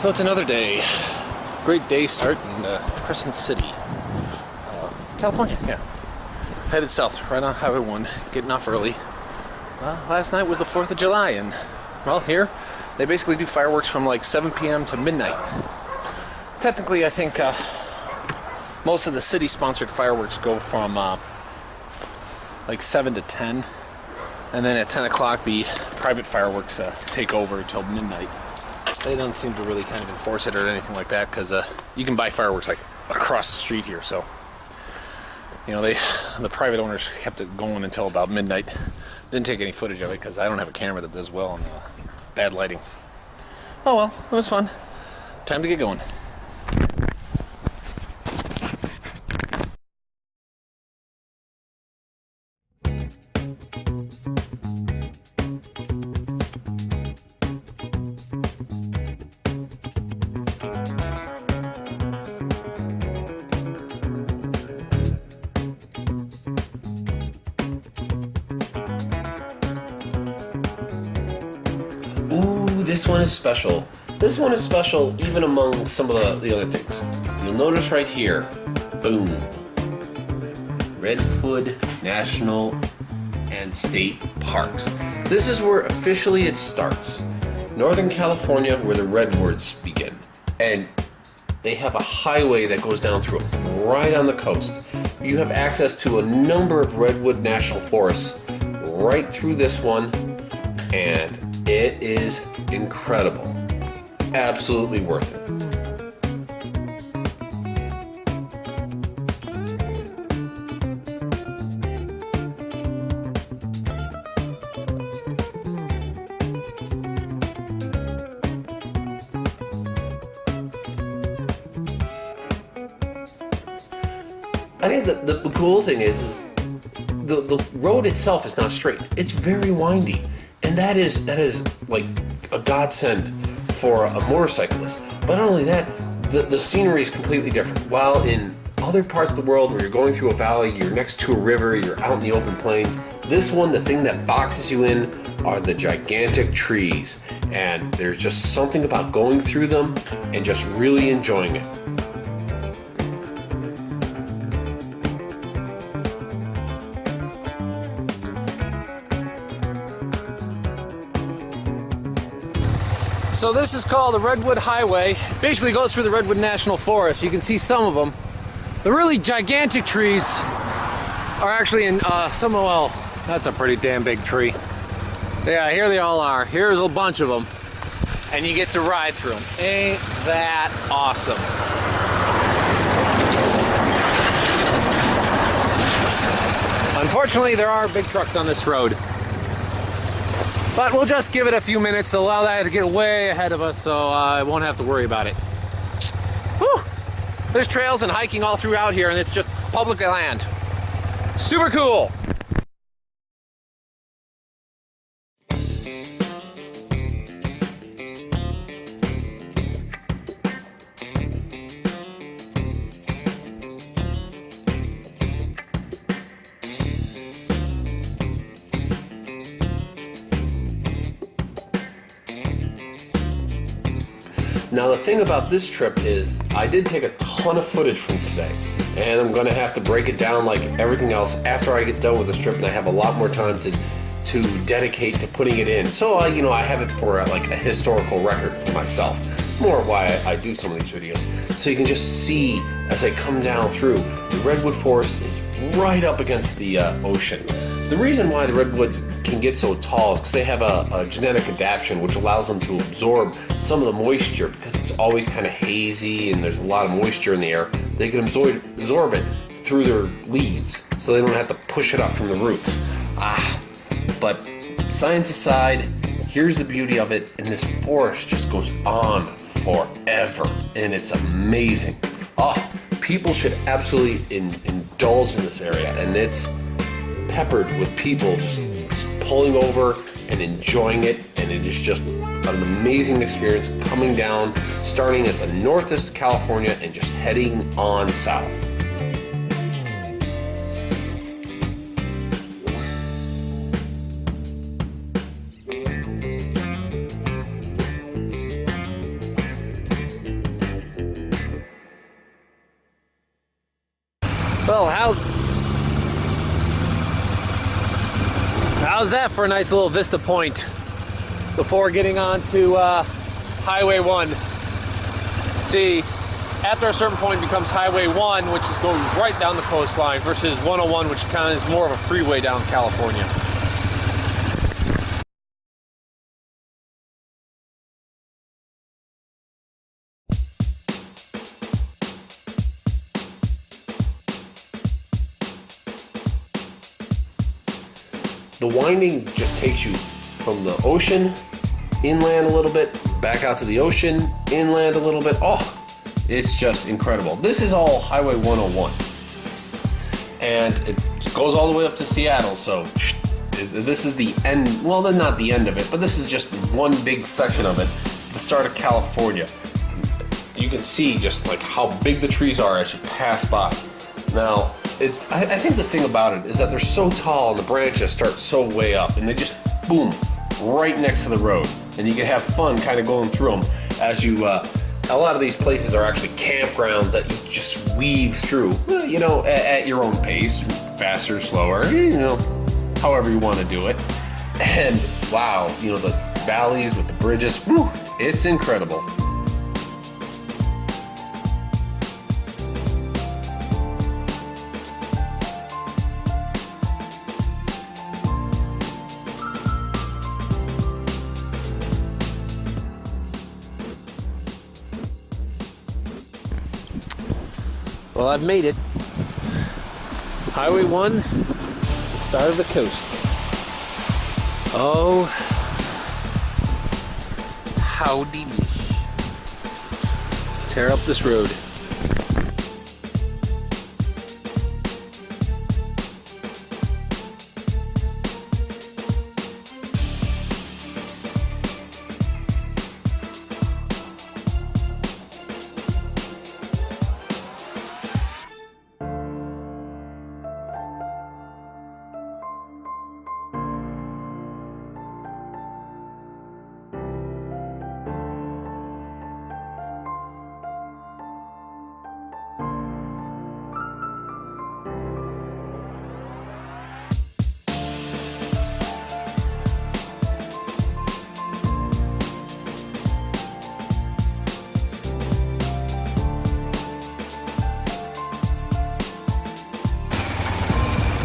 So it's another day. Great day start in Crescent City, California. Yeah. Headed south, right on Highway 1, getting off early. Last night was the 4th of July, and, well, here, they basically do fireworks from like 7 p.m. to midnight. Technically, I think most of the city-sponsored fireworks go from like 7 to 10, and then at 10 o'clock the private fireworks take over until midnight. They don't seem to really kind of enforce it or anything like that, because you can buy fireworks like across the street here, so you know, the private owners kept it going until about midnight. Didn't take any footage of it because I don't have a camera that does well on bad lighting. Oh well, it was fun. Time to get going. Ooh, this one is special. This one is special even among some of the other things. You'll notice right here, boom, Redwood National and State Parks. This is where officially it starts. Northern California, where the redwoods begin. And they have a highway that goes down through right on the coast. You have access to a number of redwood national forests right through this one, and it is incredible. Absolutely worth it. I think the cool thing is the road itself is not straight. It's very windy. And that is like a godsend for a motorcyclist. But not only that, the scenery is completely different. While in other parts of the world where you're going through a valley, you're next to a river, you're out in the open plains, this one, the thing that boxes you in are the gigantic trees. And there's just something about going through them and just really enjoying it. So this is called the Redwood Highway. It basically goes through the Redwood National Forest. You can see some of them. The really gigantic trees are actually in well, that's a pretty damn big tree. Yeah, here they all are. Here's a bunch of them. And you get to ride through them. Ain't that awesome? Unfortunately, there are big trucks on this road. But we'll just give it a few minutes to allow that to get way ahead of us, so I won't have to worry about it. Whew! There's trails and hiking all throughout here, and it's just public land. Super cool! Now the thing about this trip is I did take a ton of footage from today, and I'm going to have to break it down like everything else after I get done with this trip, and I have a lot more time to dedicate to putting it in. So I have it for like a historical record for myself. More why I do some of these videos. So you can just see as I come down through, the redwood forest is right up against the ocean. The reason why the redwoods can get so tall is because they have a genetic adaptation which allows them to absorb some of the moisture, because it's always kind of hazy and there's a lot of moisture in the air. They can absorb it through their leaves, so they don't have to push it up from the roots. But science aside, here's the beauty of it, and this forest just goes on forever, and it's amazing. People should absolutely indulge in this area, and it's peppered with people just pulling over and enjoying it, and it is just an amazing experience coming down, starting at the northeast California and just heading on south. Well, how's that for a nice little vista point before getting on to Highway 1? See, after a certain point it becomes Highway 1, which goes right down the coastline, versus 101, which kind of is more of a freeway down California. The winding just takes you from the ocean, inland a little bit, back out to the ocean, inland a little bit. Oh, it's just incredible. This is all Highway 101. And it goes all the way up to Seattle, so this is the end. Well, then not the end of it, but this is just one big section of it, the start of California. You can see just like how big the trees are as you pass by. Now, I think the thing about it is that they're so tall and the branches start so way up, and they just, boom, right next to the road. And you can have fun kind of going through them as you, a lot of these places are actually campgrounds that you just weave through, you know, at your own pace, faster, slower, you know, however you want to do it. And wow, you know, the valleys with the bridges, whew, it's incredible. Well, I've made it. Highway 1, the start of the coast. Oh, how delish. Let's tear up this road.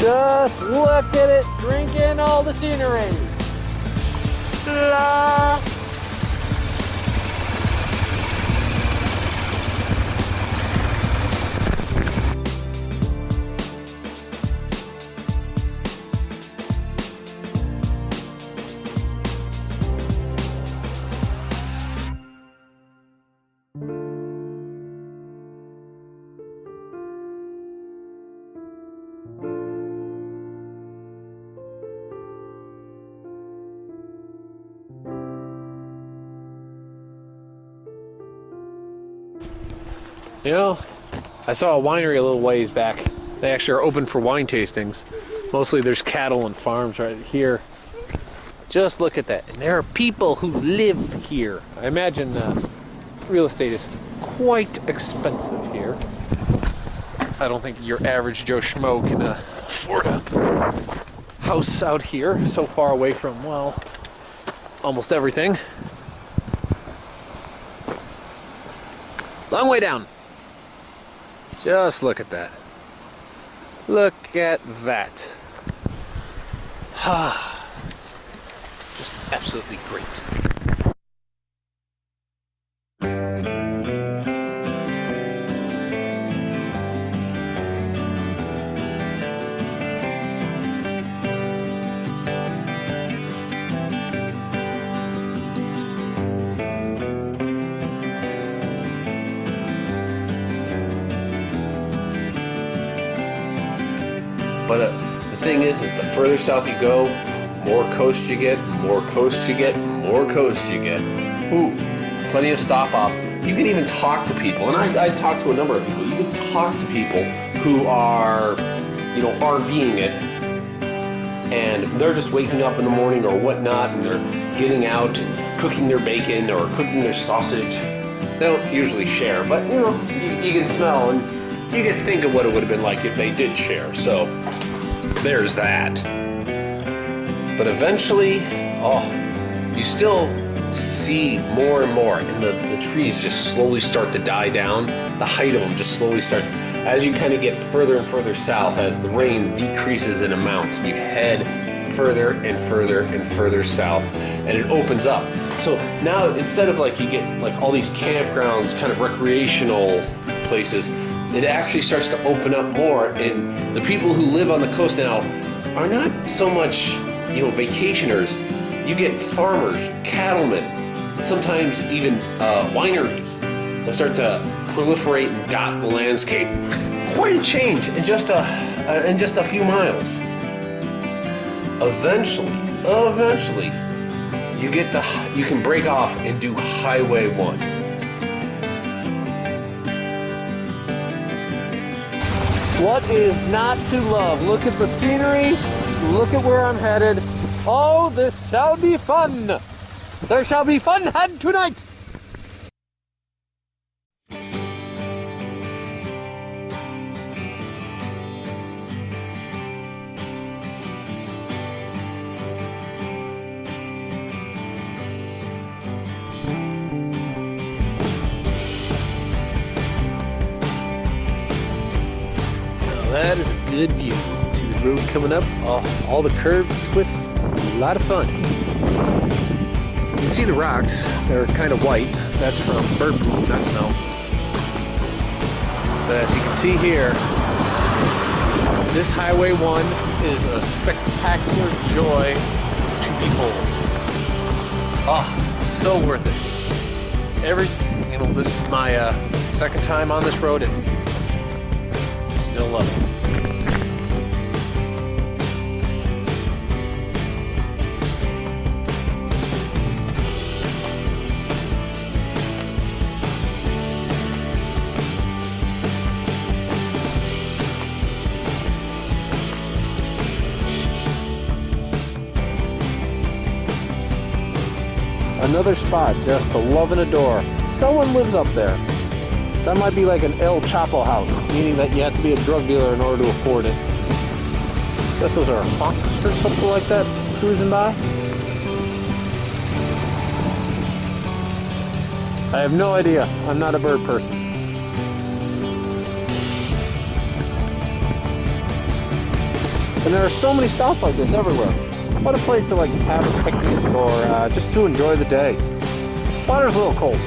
Just look at it, drinking all the scenery. La. You know, I saw a winery a little ways back. They actually are open for wine tastings. Mostly there's cattle and farms right here. Just look at that. And there are people who live here. I imagine real estate is quite expensive here. I don't think your average Joe Schmo can afford a house out here so far away from, well, almost everything. Long way down. Just look at that. Look at that. It's just absolutely great. But the thing is the further south you go, more coast you get, more coast you get, more coast you get. Ooh, plenty of stop-offs. You can even talk to people, and I talked to a number of people. You can talk to people who are, you know, RVing it, and they're just waking up in the morning or whatnot, and they're getting out and cooking their bacon or cooking their sausage. They don't usually share, but, you know, you can smell, and you can think of what it would have been like if they did share. So there's that. But eventually, you still see more and more, and the trees just slowly start to die down. The height of them just slowly starts, as you kind of get further and further south, as the rain decreases in amounts, and you head further and further and further south, and it opens up. So now, instead of like you get like all these campgrounds, kind of recreational places, it actually starts to open up more, and the people who live on the coast now are not so much, vacationers. You get farmers, cattlemen, sometimes even wineries that start to proliferate and dot the landscape. Quite a change in just a few miles. Eventually, you can break off and do Highway 1. What is not to love? Look at the scenery. Look at where I'm headed. Oh, this shall be fun. There shall be fun had tonight. That is a good view. See the road coming up, all the curves, twists, a lot of fun. You can see the rocks, they're kind of white. That's from bird poop, not snow. But as you can see here, this Highway 1 is a spectacular joy to behold. So worth it. This is my second time on this road, and still love it. Another spot just to love and adore. Someone lives up there. That might be like an El Chapo house, meaning that you have to be a drug dealer in order to afford it. Guess those are hawks or something like that cruising by. I have no idea. I'm not a bird person. And there are so many stops like this everywhere. What a place to like have a picnic or just to enjoy the day. Water's a little cold.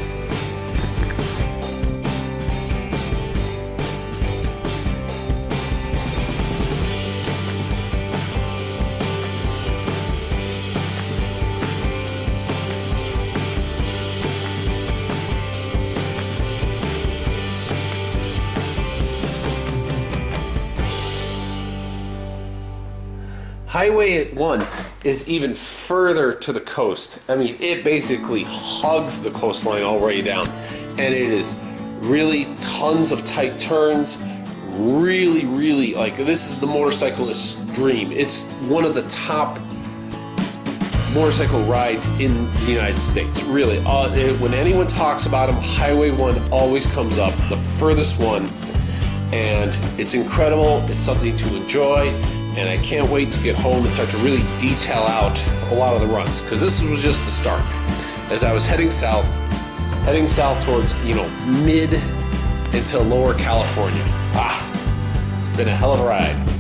Highway 1 is even further to the coast. I mean, it basically hugs the coastline all the way down. And it is really tons of tight turns. Really, like, this is the motorcyclist's dream. It's one of the top motorcycle rides in the United States, really. When anyone talks about them, Highway 1 always comes up, the furthest one. And it's incredible. It's something to enjoy. And I can't wait to get home and start to really detail out a lot of the runs, because this was just the start. As I was heading south towards, mid into lower California. It's been a hell of a ride.